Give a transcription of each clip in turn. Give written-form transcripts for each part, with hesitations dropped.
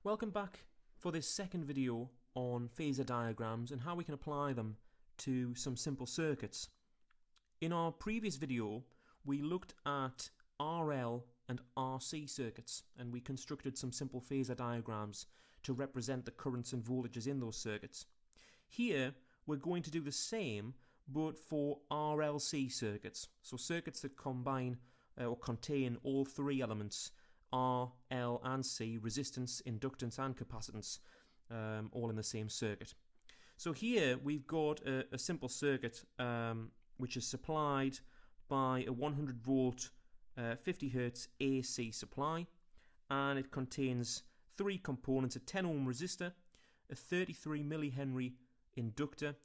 Welcome back for this second video on phasor diagrams and how we can apply them to some simple circuits. In our previous video we looked at RL and RC circuits and we constructed some simple phasor diagrams to represent the currents and voltages in those circuits. Here we're going to do the same but for RLC circuits, so circuits that combine or contain all three elements: R, L and C, resistance, inductance and capacitance, all in the same circuit. So here we've got a simple circuit which is supplied by a 100 volt 50 Hz AC supply, and it contains three components: a 10 ohm resistor, a 33 millihenry inductor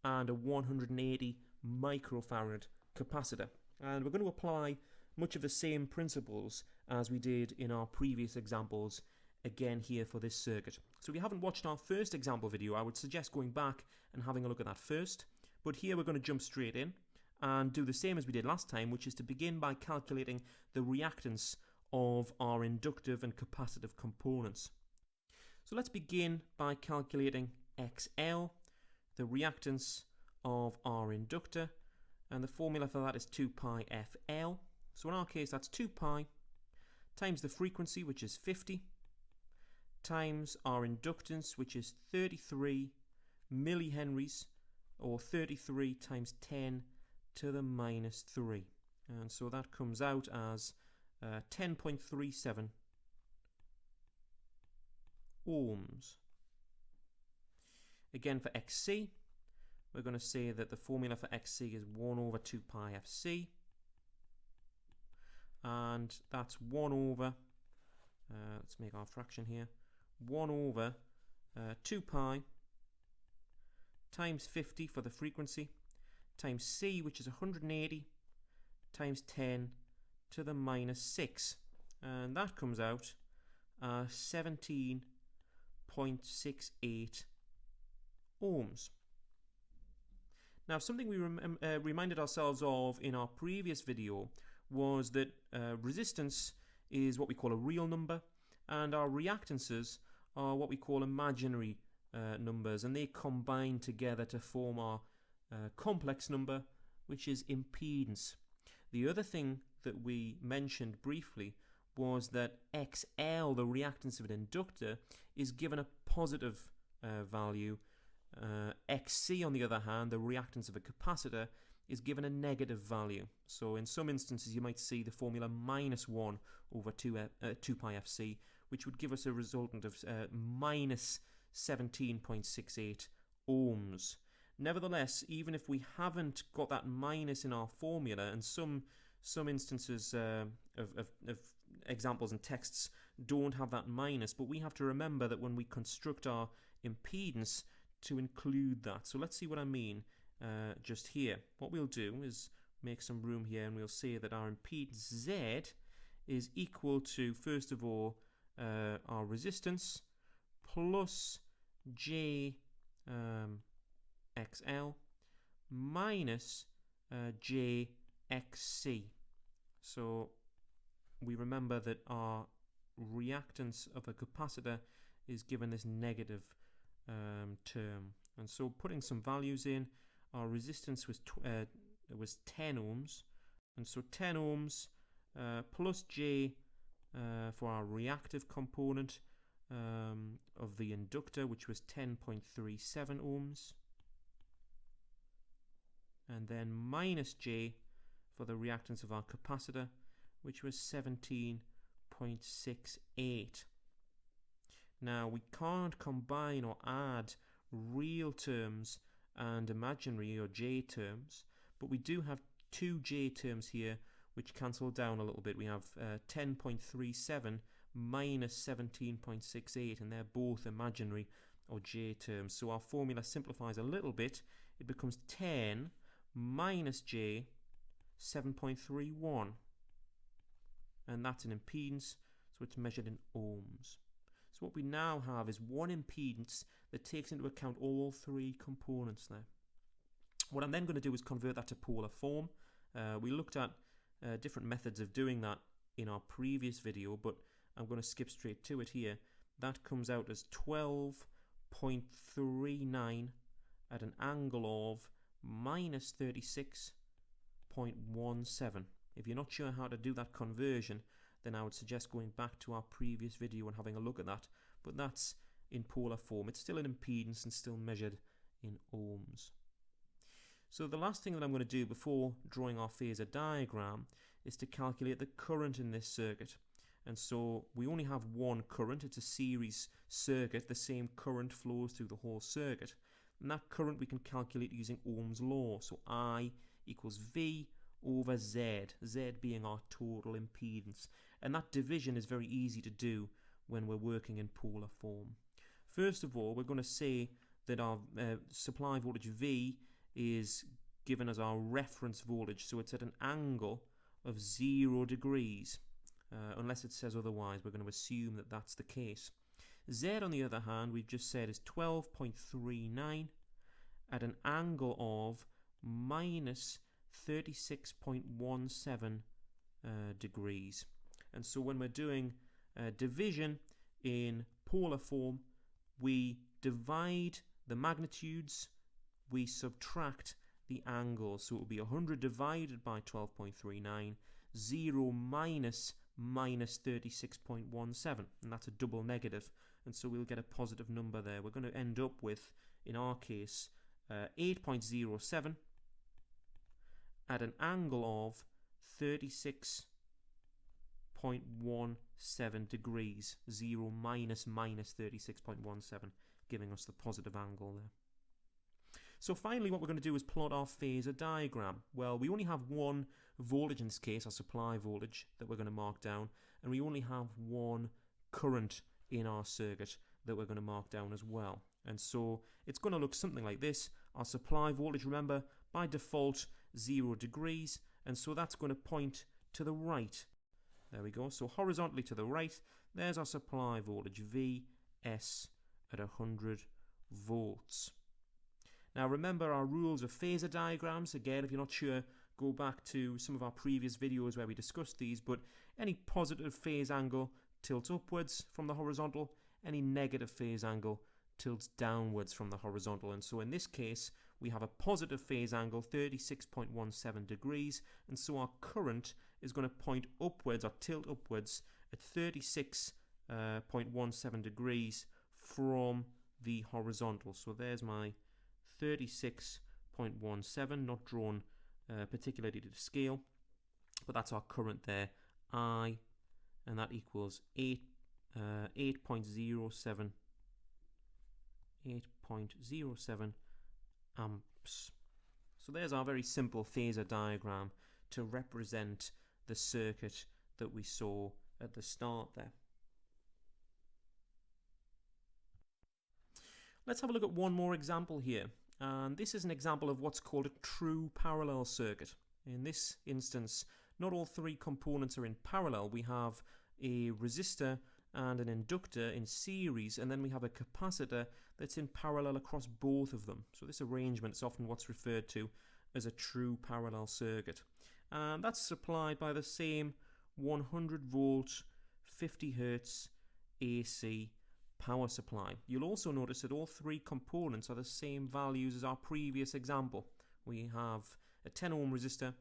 and a 180 microfarad capacitor. And we're going to apply much of the same principles as we did in our previous examples again here for this circuit. So if you haven't watched our first example video, I would suggest going back and having a look at that first. But here we're going to jump straight in and do the same as we did last time, which is to begin by calculating the reactance of our inductive and capacitive components. So let's begin by calculating XL, the reactance of our inductor, and the formula for that is 2 pi FL. So in our case that's 2 pi times the frequency, which is 50, times our inductance, which is 33 millihenries, or 33 times 10 to the minus 3. And so that comes out as 10.37 ohms. Again for XC, we're going to say that the formula for XC is 1 over 2 pi FC. And that's 1 over, let's make our fraction here, 1 over 2 pi times 50 for the frequency, times C, which is 180, times 10 to the minus 6. And that comes out 17.68 ohms. Now, something we reminded ourselves of in our previous video was that resistance is what we call a real number, and our reactances are what we call imaginary numbers, and they combine together to form our complex number, which is impedance. The other thing that we mentioned briefly was that XL, the reactance of an inductor, is given a positive value. XC, on the other hand, the reactance of a capacitor, is given a negative value. So in some instances you might see the formula minus 1 over 2 pi FC, which would give us a resultant of minus 17.68 ohms. Nevertheless, even if we haven't got that minus in our formula, and some instances of examples and texts don't have that minus, but we have to remember that when we construct our impedance to include that. So let's see what I mean just here. What we'll do is make some room here, and we'll say that our impedance Z is equal to, first of all, our resistance plus J XL minus JXC. So we remember that our reactance of a capacitor is given this negative term, and so putting some values in, our resistance was 10 ohms, and so 10 ohms plus J for our reactive component of the inductor, which was 10.37 ohms, and then minus J for the reactance of our capacitor, which was 17.68. Now we can't combine or add real terms and imaginary or J terms, but we do have two J terms here which cancel down a little bit. We have 10.37 minus 17.68, and they're both imaginary or J terms. So our formula simplifies a little bit. It becomes 10 minus J 7.31, and that's an impedance, so it's measured in ohms. So what we now have is one impedance that takes into account all three components there. What I'm then going to do is convert that to polar form. We looked at different methods of doing that in our previous video, but I'm going to skip straight to it here. that comes out as 12.39 at an angle of minus 36.17. If you're not sure how to do that conversion, then I would suggest going back to our previous video and having a look at that. But that's in polar form. It's still an impedance and still measured in ohms. So the last thing that I'm going to do before drawing our phasor diagram is to calculate the current in this circuit. And so we only have one current. It's a series circuit. The same current flows through the whole circuit. And that current we can calculate using Ohm's law. So I equals V over Z, Z being our total impedance. And that division is very easy to do when we're working in polar form. First of all, we're going to say that our supply voltage V is given as our reference voltage, so it's at an angle of 0 degrees. Unless it says otherwise, we're going to assume that that's the case. Z, on the other hand, we've just said is 12.39 at an angle of minus 36.17 degrees. And so when we're doing division in polar form, we divide the magnitudes, we subtract the angles. So it will be 100 divided by 12.39, 0 minus 36.17, and that's a double negative, and so we'll get a positive number there. We're going to end up with, in our case, 8.07 at an angle of 36.17 degrees, 0 minus 36.17, giving us the positive angle there. So finally what we're going to do is plot our phasor diagram. Well, we only have one voltage in this case, our supply voltage, that we're going to mark down, and we only have one current in our circuit that we're going to mark down as well. And so it's going to look something like this. Our supply voltage, remember, by default 0 degrees, and so that's going to point to the right. There we go. So horizontally to the right, there's our supply voltage Vs at 100 volts. Now remember our rules of phasor diagrams. Again, if you're not sure, go back to some of our previous videos where we discussed these, but any positive phase angle tilts upwards from the horizontal, any negative phase angle tilts downwards from the horizontal. And so in this case, we have a positive phase angle, 36.17 degrees, and so our current is going to point upwards or tilt upwards at 36.17 degrees from the horizontal. So there's my 36.17, not drawn particularly to scale, but that's our current there, I, and that equals 8.07 amps. So there's our very simple phasor diagram to represent the circuit that we saw at the start there. Let's have a look at one more example here. And this is an example of what's called a true parallel circuit. In this instance, not all three components are in parallel. We have a resistor and an inductor in series, and then we have a capacitor that's in parallel across both of them. So this arrangement is often what's referred to as a true parallel circuit. And that's supplied by the same 100 volt, 50 hertz AC power supply. You'll also notice that all three components are the same values as our previous example. We have a 10 ohm resistor,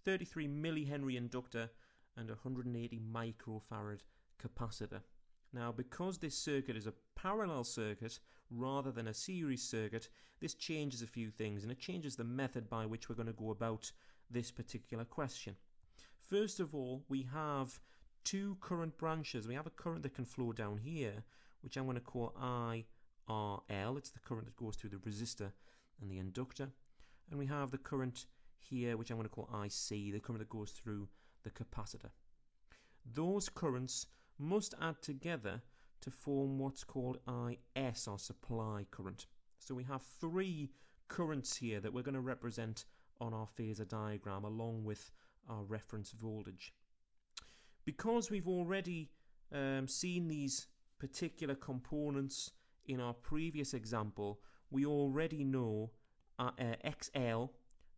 33 millihenry inductor, and 180 microfarad capacitor. Now, because this circuit is a parallel circuit rather than a series circuit, this changes a few things, and it changes the method by which we're going to go about this particular question. First of all, we have two current branches. We have a current that can flow down here, which I'm going to call IRL. It's the current that goes through the resistor and the inductor. And we have the current here, which I'm going to call IC, the current that goes through the capacitor. Those currents must add together to form what's called IS, our supply current. So we have three currents here that we're going to represent on our phasor diagram along with our reference voltage. Because we've already seen these particular components in our previous example, we already know XL,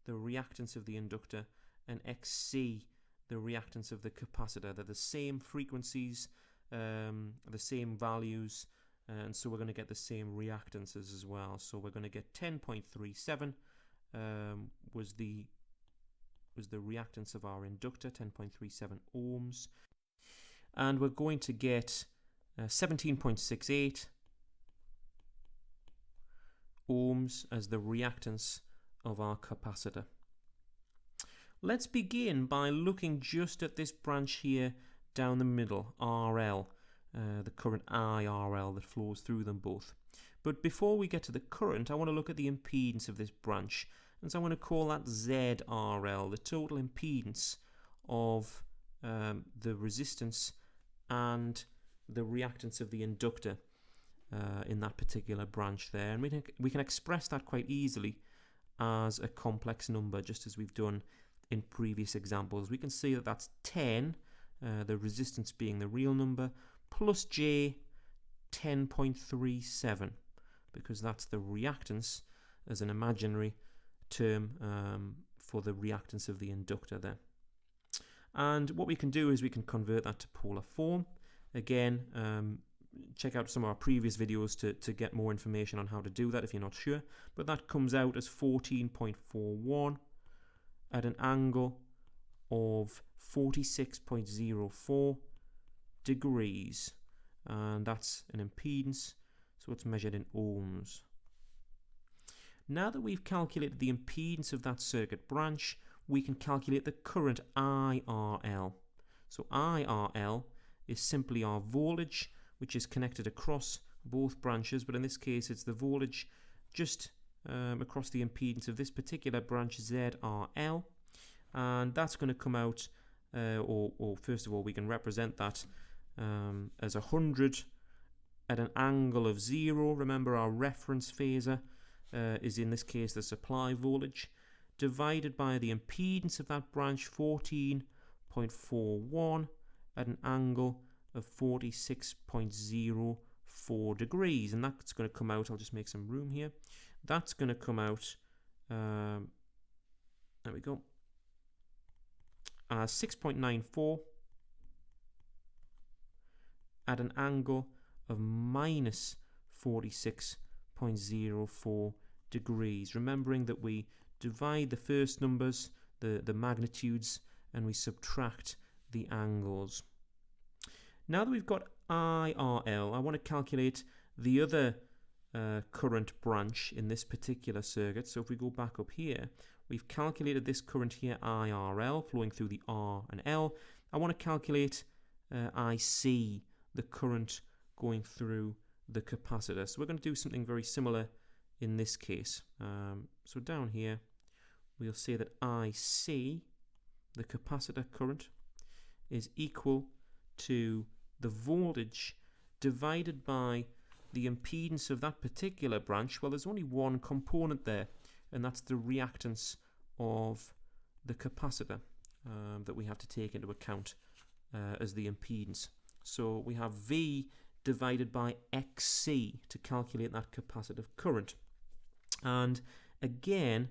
the reactance of the inductor, and XC, the reactance of the capacitor. They're the same frequencies, the same values, and so we're going to get the same reactances as well. So we're going to get 10.37 was the reactance of our inductor, 10.37 ohms, and we're going to get 17.68 ohms as the reactance of our capacitor. Let's begin by looking just at this branch here down the middle, RL, the current IRL that flows through them both. But before we get to the current, I want to look at the impedance of this branch, and so I'm going to call that ZRL, the total impedance of the resistance and the reactance of the inductor in that particular branch there. And we can express that quite easily as a complex number, just as we've done in previous examples. We can see that that's 10, the resistance being the real number, plus J 10.37, because that's the reactance as an imaginary term for the reactance of the inductor there. And what we can do is we can convert that to polar form. Again, check out some of our previous videos to get more information on how to do that if you're not sure. But that comes out as 14.41 at an angle of 46.04 degrees, and that's an impedance, so it's measured in ohms. Now that we've calculated the impedance of that circuit branch, we can calculate the current IRL. So IRL is simply our voltage, which is connected across both branches, but in this case it's the voltage just across the impedance of this particular branch, ZRL, and that's going to come out, or first of all we can represent that as 100 at an angle of 0. Remember, our reference phasor is in this case the supply voltage, divided by the impedance of that branch, 14.41 at an angle of 46.04 degrees, and that's going to come out, I'll just make some room here, that's going to come out, there we go, 6.94 at an angle of minus 46.04 degrees, remembering that we divide the first numbers, the magnitudes, and we subtract the angles. Now that we've got IRL, I want to calculate the other current branch in this particular circuit. So if we go back up here, we've calculated this current here, IRL, flowing through the R and L. I want to calculate IC, the current going through the capacitor. So we're going to do something very similar in this case. So down here, we'll say that IC, the capacitor current, is equal to the voltage divided by the impedance of that particular branch. Well, there's only one component there, and that's the reactance of the capacitor that we have to take into account as the impedance. So we have V divided by XC to calculate that capacitive current. And again,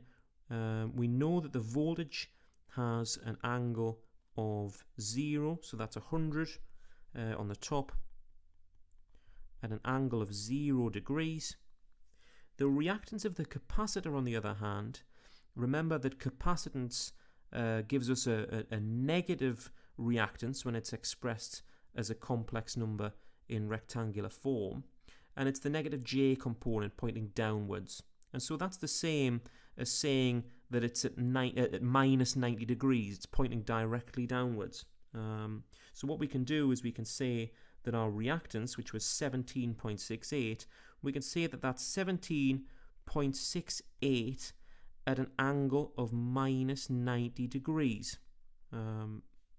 we know that the voltage has an angle of 0, so that's 100 on the top at an angle of 0 degrees. The reactance of the capacitor, on the other hand, remember that capacitance gives us a negative reactance when it's expressed as a complex number in rectangular form, and it's the negative J component pointing downwards. And so that's the same as saying that it's at minus 90 degrees. It's pointing directly downwards. So what we can do is we can say that our reactance, which was 17.68, we can say that that's 17.68 at an angle of minus 90 degrees.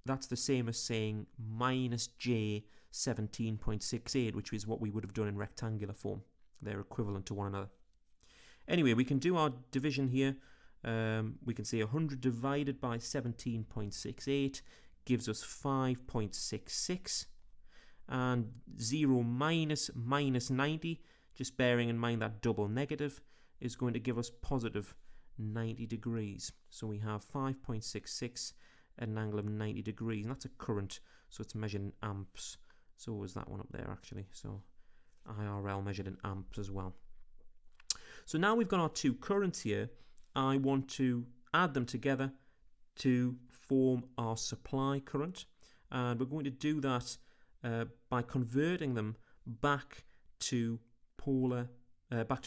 That's the same as saying minus J 17.68, which is what we would have done in rectangular form. They're equivalent to one another. Anyway, we can do our division here. We can say 100 divided by 17.68 gives us 5.66, and 0 minus 90, just bearing in mind that double negative, is going to give us positive 90 degrees. So we have 5.66 at an angle of 90 degrees, and that's a current, so it's measured in amps. So is that one up there actually. So IRL measured in amps as well. So now we've got our two currents here. I want to add them together to form our supply current, and we're going to do that by converting them back to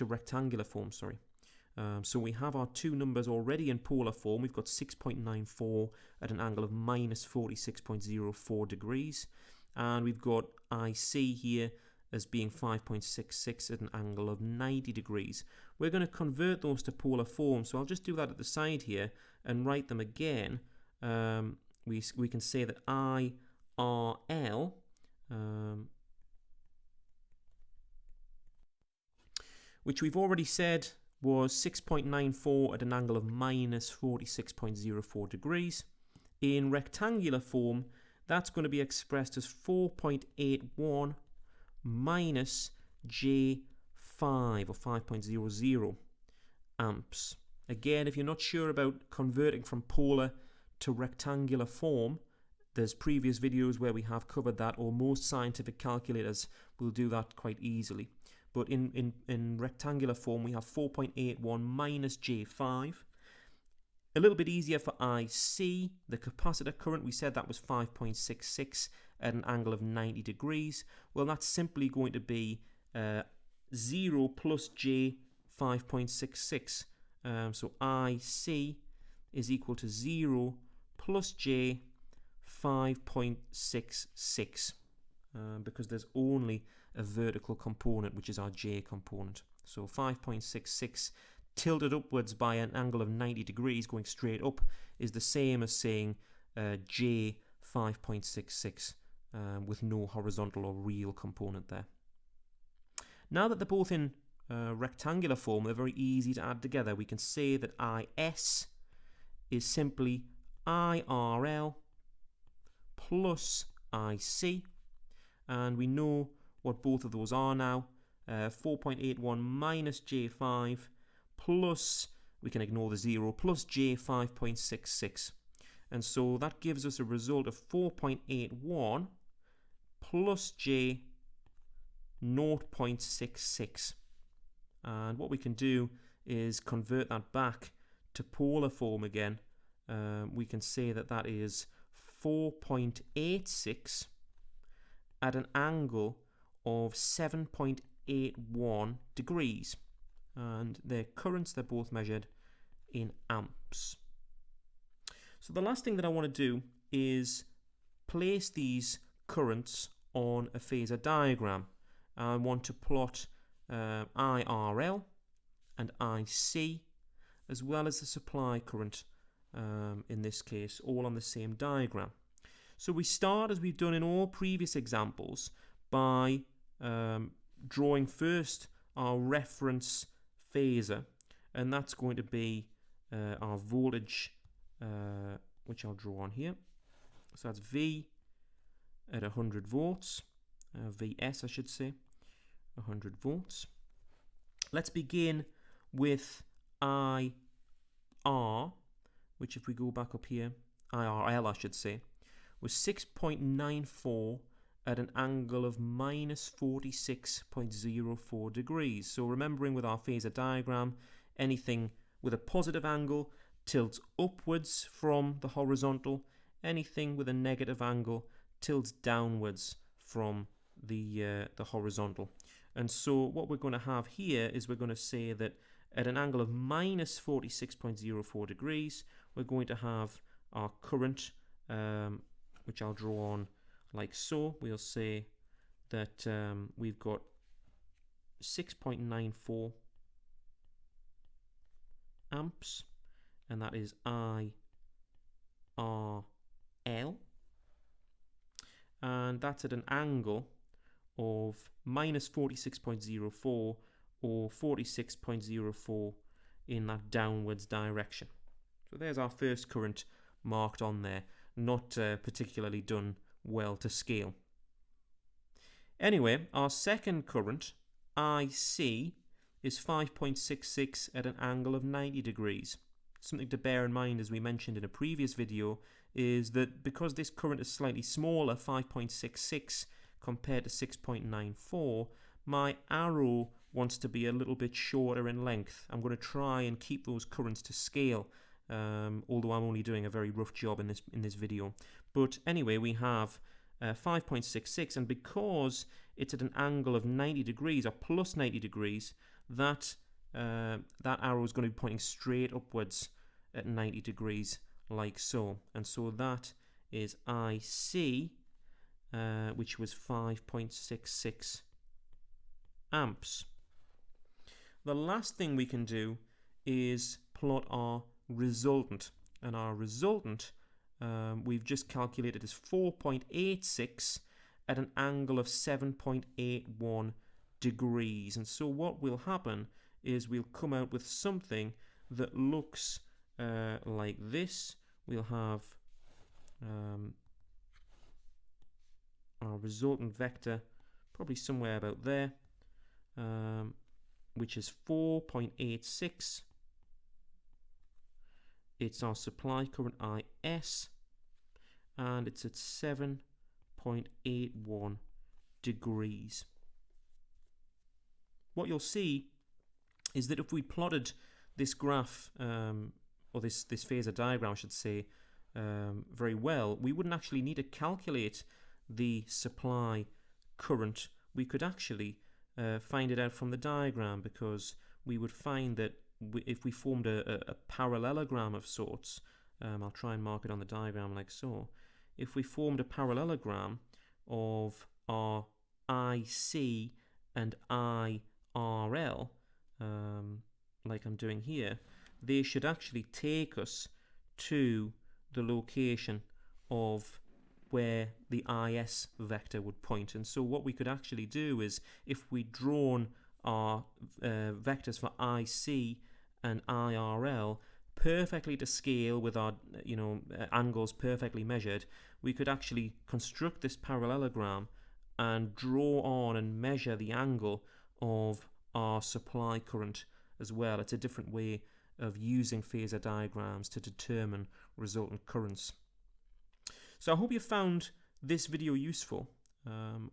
rectangular form. So we have our two numbers already in polar form. We've got 6.94 at an angle of minus 46.04 degrees, and we've got IC here as being 5.66 at an angle of 90 degrees. We're going to convert those to polar form, so I'll just do that at the side here and write them again. We can say that IRL which we've already said was 6.94 at an angle of minus 46.04 degrees. In rectangular form, that's going to be expressed as 4.81 minus J5, or 5.00 amps. Again, if you're not sure about converting from polar to rectangular form, there's previous videos where we have covered that, or most scientific calculators will do that quite easily. But in rectangular form, we have 4.81 minus J5. A little bit easier for IC, the capacitor current, we said that was 5.66 at an angle of 90 degrees. Well, that's simply going to be 0 plus J 5.66. So IC is equal to 0 plus J 5.66 because there's only a vertical component, which is our J component. So 5.66 tilted upwards by an angle of 90 degrees going straight up is the same as saying J 5.66 with no horizontal or real component there. Now that they're both in rectangular form, they're very easy to add together. We can say that IS is simply IRL plus IC, and we know what both of those are now. 4.81 minus J5 plus, we can ignore the 0, plus J 5.66. And so that gives us a result of 4.81 plus J 0.66. And what we can do is convert that back to polar form again. We can say that that is 4.86 at an angle of 7.81 degrees. And their currents, they're both measured in amps. So the last thing that I want to do is place these currents on a phasor diagram. I want to plot IRL and IC as well as the supply current in this case, all on the same diagram. So we start, as we've done in all previous examples, by drawing first our reference phasor, and that's going to be our voltage, which I'll draw on here. So that's V at 100 volts, VS I should say, 100 volts. Let's begin with IR, which if we go back up here, IRL I should say, was 6.94 at an angle of minus 46.04 degrees. So remembering with our phasor diagram, anything with a positive angle tilts upwards from the horizontal, anything with a negative angle tilts downwards from the horizontal. And so what we're going to have here is we're going to say that at an angle of minus 46.04 degrees, we're going to have our current, which I'll draw on like so. We'll say that we've got 6.94 amps, and that is IRL, and that's at an angle of minus 46.04 or 46.04 in that downwards direction. So there's our first current marked on there, not particularly done well to scale. Anyway, our second current, IC, is 5.66 at an angle of 90 degrees. Something to bear in mind, as we mentioned in a previous video, is that because this current is slightly smaller, 5.66, compared to 6.94, my arrow wants to be a little bit shorter in length. I'm going to try and keep those currents to scale, although I'm only doing a very rough job in this video. But anyway, we have 5.66, and because it's at an angle of 90 degrees or plus 90 degrees, that arrow is going to be pointing straight upwards at 90 degrees, like so. And so that is IC, which was 5.66 amps. The last thing we can do is plot our resultant, and our resultant we've just calculated as 4.86 at an angle of 7.81 degrees. And so what will happen is we'll come out with something that looks like this. We'll have our resultant vector probably somewhere about there, which is 4.86. It's our supply current IS, and it's at 7.81 degrees. What you'll see is that if we plotted this graph, or this phasor diagram, I should say, very well, we wouldn't actually need to calculate the supply current. We could actually find it out from the diagram, because we would find that if we formed a parallelogram of sorts, I'll try and mark it on the diagram like so. If we formed a parallelogram of our IC and IRL, like I'm doing here, they should actually take us to the location of where the IS vector would point. And so what we could actually do is, if we'd drawn our vectors for IC and IRL perfectly to scale with our angles perfectly measured, we could actually construct this parallelogram and draw on and measure the angle of our supply current as well. It's a different way of using phasor diagrams to determine resultant currents. So I hope you found this video useful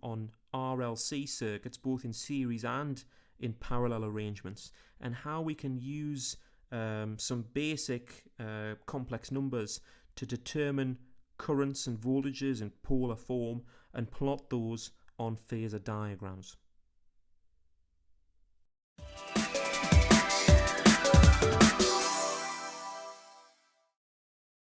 on RLC circuits, both in series and in parallel arrangements, and how we can use some basic complex numbers to determine currents and voltages in polar form and plot those on phasor diagrams.